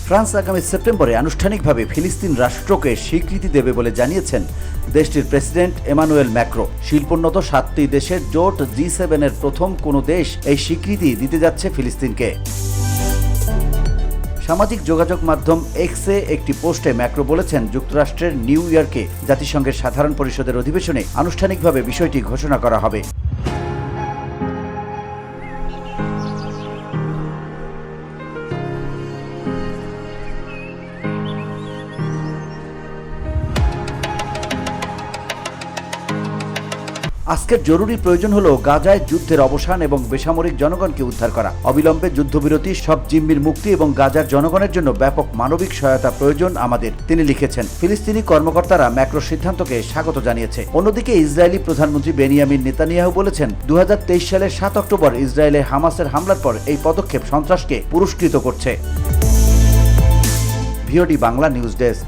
France আগামী সেপ্টেম্বরে আনুষ্ঠানিকভাবে ফিলিস্তিন রাষ্ট্রকে স্বীকৃতি দেবে বলে জানিয়েছেন দেশটির প্রেসিডেন্ট এমানুয়েল ম্যাক্রো। শিল্পোন্নত 7টি দেশের জোট G7-এর প্রথম কোনো দেশ এই স্বীকৃতি দিতে যাচ্ছে ফিলিস্তিনকে। সামাজিক যোগাযোগ মাধ্যম এক্সে একটি পোস্টে ম্যাক্রো বলেছেন, যুক্তরাষ্ট্রের নিউ ইয়র্কে জাতিসংঘের সাধারণ পরিষদের অধিবেশনে আনুষ্ঠানিকভাবে বিষয়টি ঘোষণা করা হবে। আজকের জরুরি প্রয়োজন হলো গাজায় যুদ্ধের অবসান এবং বেসামরিক জনগণকে উদ্ধার করা। অবিলম্বে যুদ্ধবিরতি, সব জিম্মির মুক্তি এবং গাজার জনগণের জন্য ব্যাপক মানবিক সহায়তা প্রয়োজন আমাদের, তিনি লিখেছেন। ফিলিস্তিনি কর্মকর্তারা ম্যাক্রোর সিদ্ধান্তকে স্বাগত জানিয়েছে। অন্যদিকে ইসরায়েলি প্রধানমন্ত্রী বেনিয়ামিন নেতানিয়াহু বলেছেন, 2023 সালের 7 অক্টোবর ইসরায়েলে হামাসের হামলার পর এই পদক্ষেপ সন্ত্রাসকে পুরস্কৃত করছে। VOD Bangla news desk.